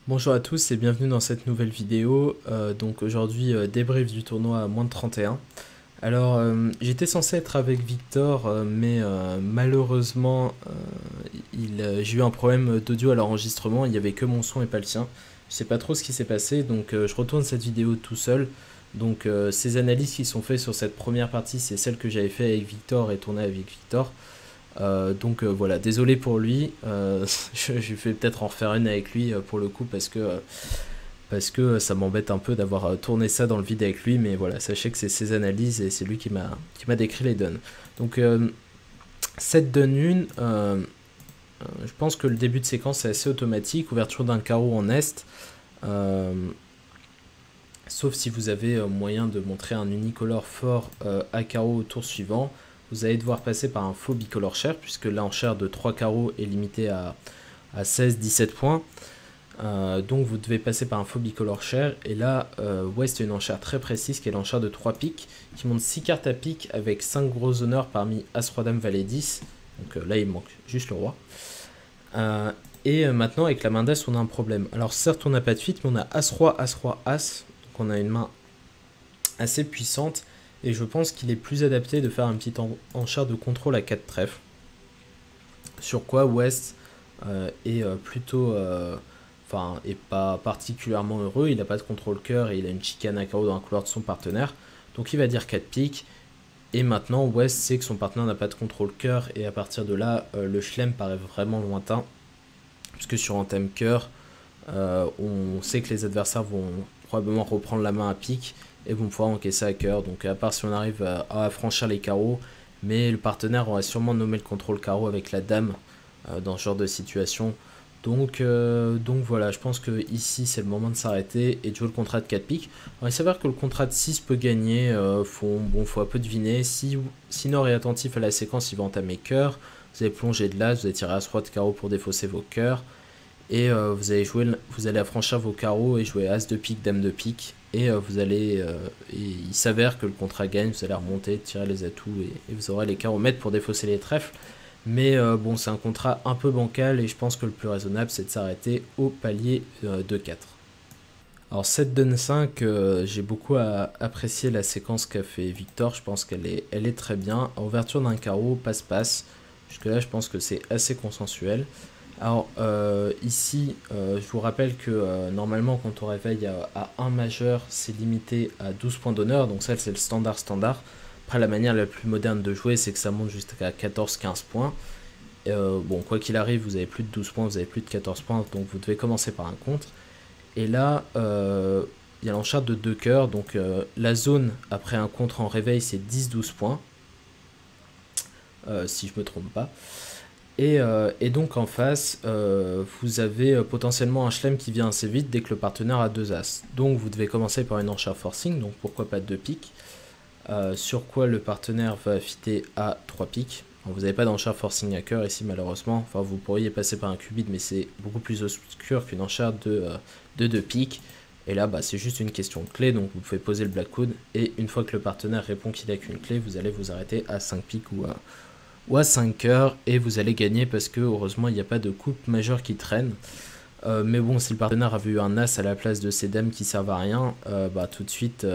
Bonjour à tous et bienvenue dans cette nouvelle vidéo. Donc aujourd'hui débrief du tournoi à moins de 31. Alors j'étais censé être avec Victor mais malheureusement j'ai eu un problème d'audio à l'enregistrement, il n'y avait que mon son et pas le sien. Je sais pas trop ce qui s'est passé donc je retourne cette vidéo tout seul. Donc ces analyses qui sont faites sur cette première partie, c'est celle que j'avais fait avec Victor et tourné avec Victor. Voilà, désolé pour lui, je vais peut-être en refaire une avec lui pour le coup parce que ça m'embête un peu d'avoir tourné ça dans le vide avec lui, mais voilà, sachez que c'est ses analyses et c'est lui qui m'a décrit les donnes. Donc cette donne 1, je pense que le début de séquence est assez automatique, ouverture d'un carreau en est, sauf si vous avez moyen de montrer un unicolore fort à carreau au tour suivant. Vous allez devoir passer par un faux bicolore share, puisque l'enchère de 3 carreaux est limitée à 16-17 points. Donc vous devez passer par un faux bicolore share. Et là, West a une enchère très précise, qui est l'enchère de 3 piques, qui monte 6 cartes à pique avec 5 gros honneurs parmi As, Roi, Dame, Valet, 10. Donc là, il manque juste le roi. Et maintenant, avec la main d'As, on a un problème. Alors certes, on n'a pas de fuite, mais on a As, Roi, As, Roi, As. Donc on a une main assez puissante. Et je pense qu'il est plus adapté de faire un petit enchère de contrôle à 4 trèfles. Sur quoi West est plutôt... est pas particulièrement heureux. Il n'a pas de contrôle cœur et il a une chicane à carreau dans la couleur de son partenaire. Donc il va dire 4 piques. Et maintenant West sait que son partenaire n'a pas de contrôle cœur. Et à partir de là, le chelem paraît vraiment lointain. Puisque sur un thème cœur, on sait que les adversaires vont probablement reprendre la main à pique et vont pouvoir encaisser à cœur. Donc à part si on arrive à franchir les carreaux, mais le partenaire aurait sûrement nommé le contrôle carreau avec la dame dans ce genre de situation. Donc voilà, je pense que ici c'est le moment de s'arrêter et de jouer le contrat de 4 piques. Alors il s'avère que le contrat de 6 peut gagner, faut un peu deviner. Si Nord est attentif à la séquence, il va entamer cœur. Vous allez plonger de l'as, vous allez tirer As roi de carreau pour défausser vos cœurs. Et vous allez affranchir vos carreaux et jouer As de pique, Dame de pique. Et il s'avère que le contrat gagne, vous allez remonter, tirer les atouts et vous aurez les carreaux-mètres pour défausser les trèfles. Mais bon, c'est un contrat un peu bancal et je pense que le plus raisonnable c'est de s'arrêter au palier de 4. Alors cette donne 5, j'ai beaucoup apprécié la séquence qu'a fait Victor, je pense qu'elle est très bien. Ouverture d'un carreau, passe-passe, jusque là je pense que c'est assez consensuel. Alors ici, je vous rappelle que normalement quand on réveille à 1 majeur, c'est limité à 12 points d'honneur, donc ça c'est le standard. Après la manière la plus moderne de jouer, c'est que ça monte jusqu'à 14-15 points. Bon, quoi qu'il arrive, vous avez plus de 12 points, vous avez plus de 14 points, donc vous devez commencer par un contre. Et là, il y a l'enchère de 2 cœurs, donc la zone après un contre en réveil, c'est 10-12 points, si je me trompe pas. Et donc en face, vous avez potentiellement un chelem qui vient assez vite dès que le partenaire a 2 as. Donc vous devez commencer par une enchère forcing, donc pourquoi pas 2 piques. Sur quoi le partenaire va fitter à 3 piques. Alors, vous n'avez pas d'enchère forcing à cœur ici malheureusement. Enfin vous pourriez passer par un cubit mais c'est beaucoup plus obscur qu'une enchère de 2 piques. Et là c'est juste une question de clé, donc vous pouvez poser le blackwood. Et une fois que le partenaire répond qu'il n'a qu'une clé, vous allez vous arrêter à 5 piques ou à 5 cœurs et vous allez gagner parce que heureusement il n'y a pas de coupe majeure qui traîne. Mais bon, si le partenaire avait eu un as à la place de ces dames qui servent à rien, tout de suite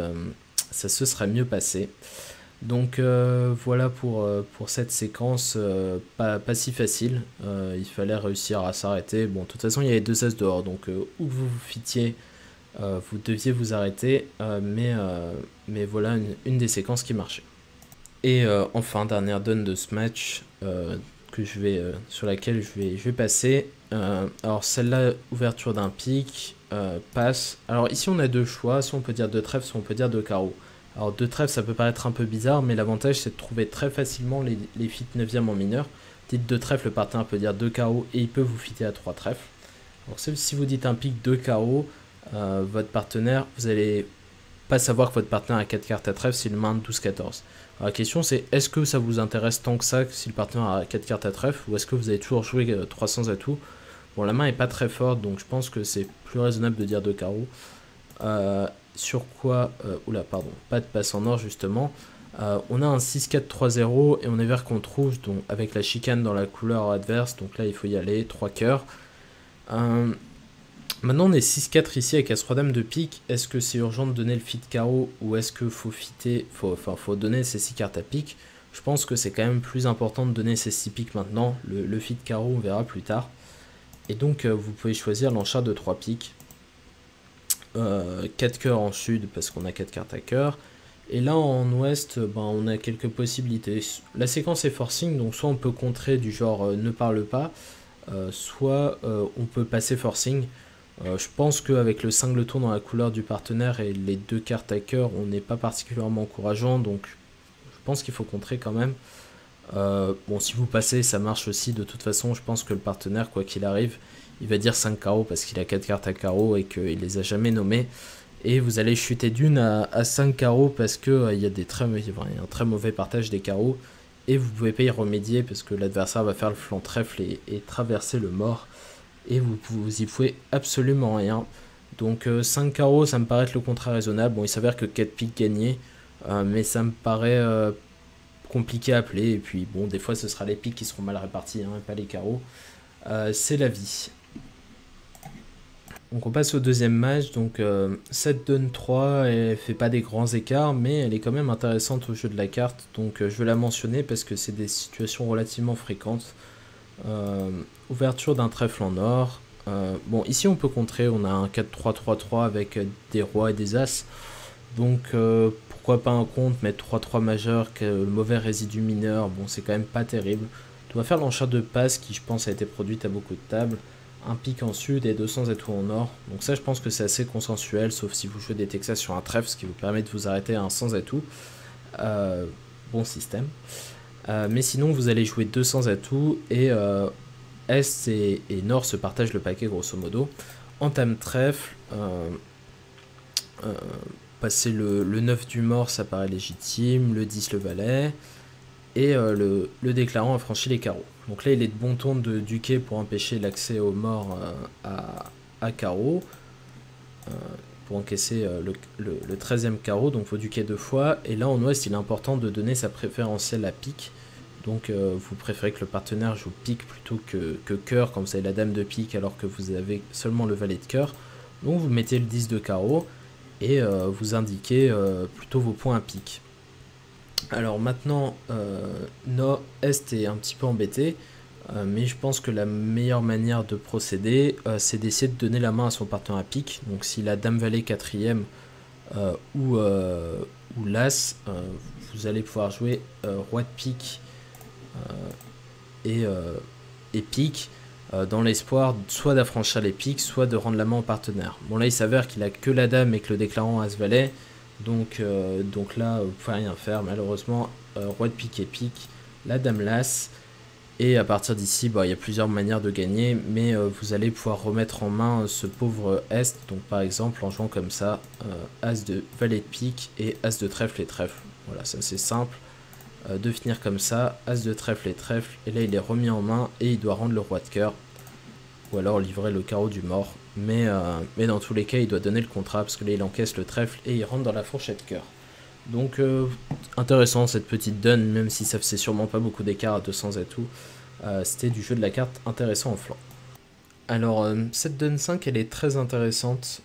ça se serait mieux passé. Donc voilà pour cette séquence pas si facile. Il fallait réussir à s'arrêter. Bon, de toute façon il y avait 2 as dehors, donc où vous vous fitiez, vous deviez vous arrêter. Mais voilà une des séquences qui marchait. Et enfin, dernière donne de ce match sur laquelle je vais passer. Alors celle-là, ouverture d'un pic, passe. Alors ici on a 2 choix, soit on peut dire 2 trèfles, soit on peut dire 2 carreaux. Alors 2 trèfles ça peut paraître un peu bizarre, mais l'avantage c'est de trouver très facilement les feats 9e en mineur. Dites 2 trèfles, le partenaire peut dire 2 carreaux et il peut vous fitter à 3 trèfles. Alors si vous dites un pic 2 carreaux, votre partenaire, vous allez pas savoir que votre partenaire a 4 cartes à trèfle s'il main 12-14. Alors la question c'est, est-ce que ça vous intéresse tant que ça si le partenaire a 4 cartes à trèfle, ou est-ce que vous avez toujours joué 300 atouts? Bon, la main est pas très forte, donc je pense que c'est plus raisonnable de dire 2 carreaux. Sur quoi, pas de passe en or justement. On a un 6-4-3-0 et on est vert contre rouge, donc avec la chicane dans la couleur adverse, donc là il faut y aller, 3 cœurs. Maintenant on est 6-4 ici avec As-Roi Dame de pique. Est-ce que c'est urgent de donner le fit carreau ou est-ce que faut fitter, faut donner ces 6 cartes à pique? Je pense que c'est quand même plus important de donner ces 6 piques maintenant. Le fit carreau on verra plus tard. Et donc vous pouvez choisir l'enchère de 3 piques. 4 cœurs en sud parce qu'on a 4 cartes à cœur. Et là en ouest, ben, on a quelques possibilités. La séquence est forcing, donc soit on peut contrer du genre ne parle pas, soit on peut passer forcing. Je pense qu'avec le cingleton dans la couleur du partenaire et les 2 cartes à cœur, on n'est pas particulièrement encourageant, donc je pense qu'il faut contrer quand même. Bon, si vous passez, ça marche aussi. De toute façon, je pense que le partenaire, quoi qu'il arrive, il va dire 5 carreaux parce qu'il a 4 cartes à carreaux et qu'il les a jamais nommés. Et vous allez chuter d'une à 5 carreaux parce qu'il y a un très mauvais partage des carreaux. Et vous pouvez pas y remédier parce que l'adversaire va faire le flanc trèfle et traverser le mort. Et vous y pouvez absolument rien. Donc 5 carreaux, ça me paraît être le contrat raisonnable. Bon, il s'avère que 4 piques gagnés, mais ça me paraît compliqué à appeler. Et puis bon, des fois ce sera les piques qui seront mal répartis, hein, et pas les carreaux. C'est la vie. Donc on passe au deuxième match. Donc 7 donne 3, elle fait pas des grands écarts, mais elle est quand même intéressante au jeu de la carte. Donc je vais la mentionner parce que c'est des situations relativement fréquentes. Ouverture d'un trèfle en or. Bon, ici on peut contrer, on a un 4-3-3-3 avec des rois et des as. Donc pourquoi pas un compte, mettre 3-3 majeur, que le mauvais résidu mineur, bon c'est quand même pas terrible. On va faire l'enchère de passe qui je pense a été produite à beaucoup de tables. Un pic en sud et 200 atouts en or. Donc ça je pense que c'est assez consensuel, sauf si vous jouez des Texas sur un trèfle, ce qui vous permet de vous arrêter à un 100 atouts. Bon système. Mais sinon vous allez jouer 200 atouts et Est et Nord se partagent le paquet grosso modo. Entame trèfle. Passer le 9 du mort, ça paraît légitime. Le 10 le valet. Et le déclarant a franchi les carreaux. Donc là il est de bon ton de duquer pour empêcher l'accès au mort à carreau. Pour encaisser le 13e carreau, donc faut duquer 2 fois. Et là en ouest il est important de donner sa préférentielle à pique. Donc vous préférez que le partenaire joue pique plutôt que cœur quand vous avez la dame de pique alors que vous avez seulement le valet de cœur. Donc vous mettez le 10 de carreau et vous indiquez plutôt vos points à pique. Alors maintenant, Nord-Est est un petit peu embêté, mais je pense que la meilleure manière de procéder, c'est d'essayer de donner la main à son partenaire à pique. Donc si la dame valet 4ème ou l'as, vous allez pouvoir jouer roi de pique et pique dans l'espoir soit d'affranchir les piques, soit de rendre la main au partenaire. Bon là il s'avère qu'il a que la dame et que le déclarant as valet. Donc là, vous pouvez rien faire, malheureusement. Roi de pique et pique, la dame l'as. Et à partir d'ici, il y a plusieurs manières de gagner, mais vous allez pouvoir remettre en main ce pauvre Est. Donc par exemple, en jouant comme ça, As de valet de pique et As de trèfle et trèfle. Voilà, ça c'est simple. De finir comme ça, As de trèfle et trèfle. Et là, il est remis en main et il doit rendre le roi de cœur. Ou alors livrer le carreau du mort. Mais dans tous les cas, il doit donner le contrat parce que là, il encaisse le trèfle et il rentre dans la fourchette cœur. Donc, intéressant cette petite donne, même si ça faisait sûrement pas beaucoup d'écart à 200 atouts. C'était du jeu de la carte intéressant en flanc. Alors, cette donne 5, elle est très intéressante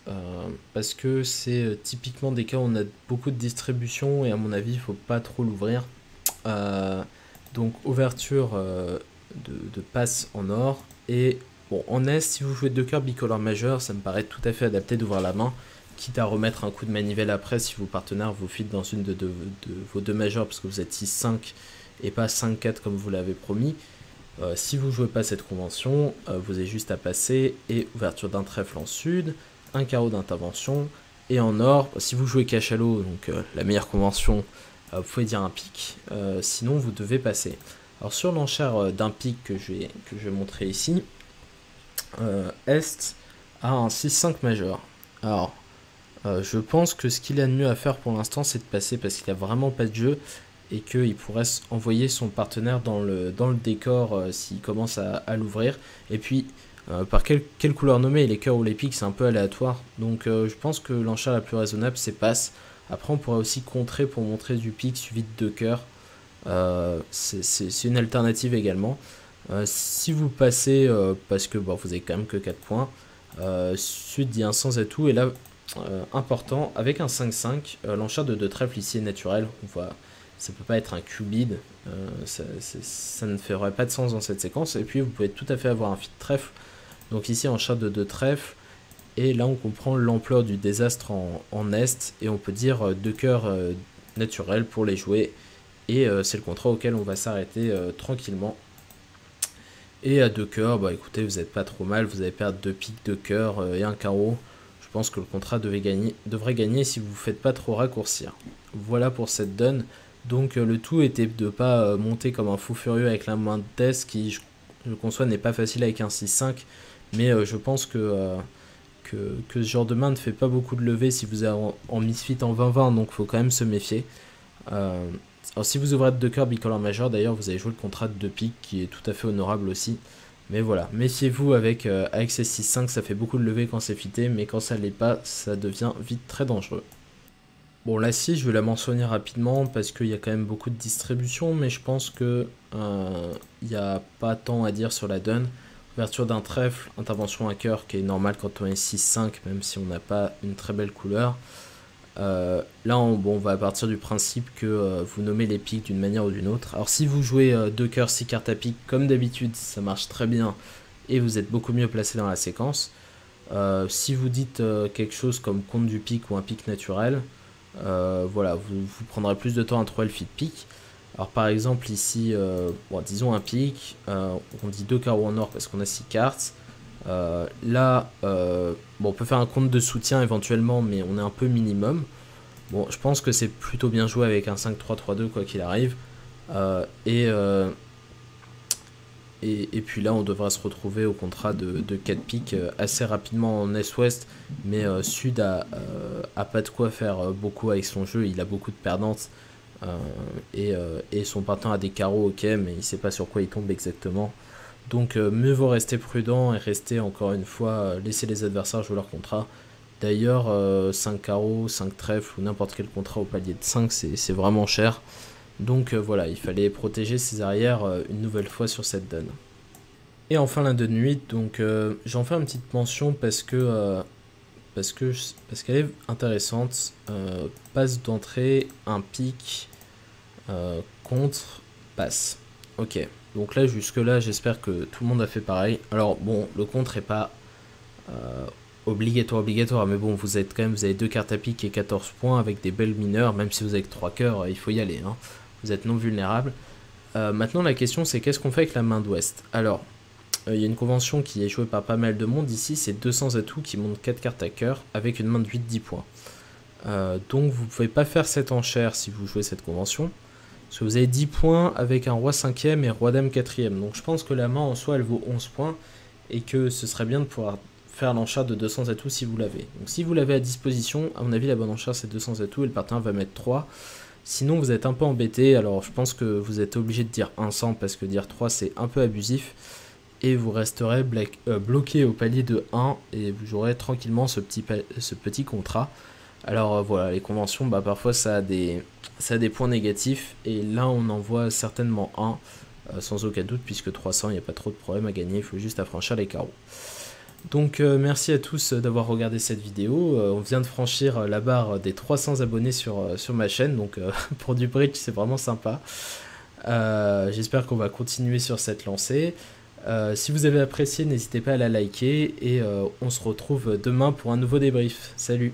parce que c'est typiquement des cas où on a beaucoup de distribution et à mon avis, il faut pas trop l'ouvrir. Donc, ouverture de passe en or et bon, en Est, si vous jouez 2 cœurs bicolores majeurs, ça me paraît tout à fait adapté d'ouvrir la main, quitte à remettre un coup de manivelle après si vos partenaires vous filent dans une de vos 2 majeurs parce que vous êtes 6-5 et pas 5-4 comme vous l'avez promis. Si vous ne jouez pas cette convention, vous avez juste à passer et ouverture d'un trèfle en sud, un carreau d'intervention et en or, si vous jouez cachalot, donc la meilleure convention, vous pouvez dire un pic, sinon vous devez passer. Alors sur l'enchère d'un pic que je vais montrer ici, Est a un 6-5 majeur. Alors, je pense que ce qu'il a de mieux à faire pour l'instant, c'est de passer parce qu'il a vraiment pas de jeu et qu'il pourrait envoyer son partenaire dans le décor s'il commence à l'ouvrir. Et puis, par quelle couleur nommer les cœurs ou les piques, c'est un peu aléatoire. Donc, je pense que l'enchère la plus raisonnable, c'est passe. Après, on pourrait aussi contrer pour montrer du pique suivi de 2 cœurs. C'est une alternative également. Si vous passez, parce que vous avez quand même que 4 points, Sud dit un sans atout, et là, important, avec un 5-5, l'enchère de 2 trèfles ici est naturelle. On voit, ça peut pas être un cubide, ça ne ferait pas de sens dans cette séquence. Et puis vous pouvez tout à fait avoir un fit trèfle, donc ici enchère de 2 trèfles, et là on comprend l'ampleur du désastre en est, et on peut dire 2 cœurs naturels pour les jouer, et c'est le contrat auquel on va s'arrêter tranquillement. Et à 2 cœurs, bah écoutez, vous n'êtes pas trop mal, vous allez perdre 2 piques, 2 cœurs et un carreau. Je pense que le contrat devrait gagner si vous ne vous faites pas trop raccourcir. Voilà pour cette donne. Donc le tout était de ne pas monter comme un fou furieux avec la main de test qui, je conçois, n'est pas facile avec un 6-5. Mais je pense que ce genre de main ne fait pas beaucoup de levée si vous êtes en misfit en 20-20, donc il faut quand même se méfier. Alors si vous ouvrez 2 cœurs bicolore majeur, d'ailleurs vous avez joué le contrat de 2 piques qui est tout à fait honorable aussi. Mais voilà, méfiez-vous avec ces 6-5, ça fait beaucoup de levée quand c'est fité, mais quand ça l'est pas, ça devient vite très dangereux. Bon, la scie, je vais la mentionner rapidement parce qu'il y a quand même beaucoup de distribution, mais je pense que il n'y a pas tant à dire sur la donne. Ouverture d'un trèfle, intervention à cœur qui est normale quand on est 6-5, même si on n'a pas une très belle couleur. Là, on va partir du principe que vous nommez les piques d'une manière ou d'une autre. Alors si vous jouez 2 cœurs, 6 cartes à pique, comme d'habitude, ça marche très bien et vous êtes beaucoup mieux placé dans la séquence. Si vous dites quelque chose comme compte du pique ou un pique naturel, voilà, vous prendrez plus de temps à trouver le fit pique. Alors par exemple ici, bon, disons un pique, on dit 2 carreaux en or parce qu'on a 6 cartes. Là, bon, on peut faire un compte de soutien éventuellement, mais on est un peu minimum. Bon, je pense que c'est plutôt bien joué avec un 5-3-3-2 quoi qu'il arrive. Et puis là, on devra se retrouver au contrat de 4 piques assez rapidement en Est-Ouest. Mais Sud a pas de quoi faire beaucoup avec son jeu. Il a beaucoup de perdantes. Et son partenaire a des carreaux, ok, mais il sait pas sur quoi il tombe exactement. Donc mieux vaut rester prudent et rester encore une fois, laisser les adversaires jouer leur contrat. D'ailleurs, 5 carreaux, 5 trèfles ou n'importe quel contrat au palier de 5, c'est vraiment cher. Donc voilà, il fallait protéger ses arrières une nouvelle fois sur cette donne. Et enfin la donne 8, donc j'en fais une petite mention parce qu'elle est intéressante. Passe d'entrée, un pic, contre, passe. Ok, donc là jusque là j'espère que tout le monde a fait pareil. Alors bon, le contre est pas obligatoire, mais bon, vous avez 2 cartes à pique et 14 points avec des belles mineures, même si vous avez que 3 cœurs, il faut y aller, hein. Vous êtes non vulnérable. Maintenant la question c'est qu'est-ce qu'on fait avec la main d'ouest. Alors, il y a une convention qui est jouée par pas mal de monde ici, c'est 200 atouts qui montent 4 cartes à cœur avec une main de 8-10 points. Donc vous pouvez pas faire cette enchère si vous jouez cette convention. Parce que vous avez 10 points avec un roi 5ème et roi dame 4ème. Donc je pense que la main en soi elle vaut 11 points. Et que ce serait bien de pouvoir faire l'enchère de 200 atouts si vous l'avez. Donc si vous l'avez à disposition, à mon avis la bonne enchère c'est 200 atouts et le partenaire va mettre 3. Sinon vous êtes un peu embêté. Alors je pense que vous êtes obligé de dire 100 parce que dire 3 c'est un peu abusif. Et vous resterez bloqué au palier de 1 et vous jouerez tranquillement ce petit contrat. Alors voilà, les conventions, bah, parfois ça a des points négatifs, et là on en voit certainement un, sans aucun doute, puisque 300, il n'y a pas trop de problème à gagner, il faut juste affranchir les carreaux. Donc merci à tous d'avoir regardé cette vidéo, on vient de franchir la barre des 300 abonnés sur ma chaîne, donc pour du bridge c'est vraiment sympa. J'espère qu'on va continuer sur cette lancée. Si vous avez apprécié, n'hésitez pas à la liker, et on se retrouve demain pour un nouveau débrief. Salut!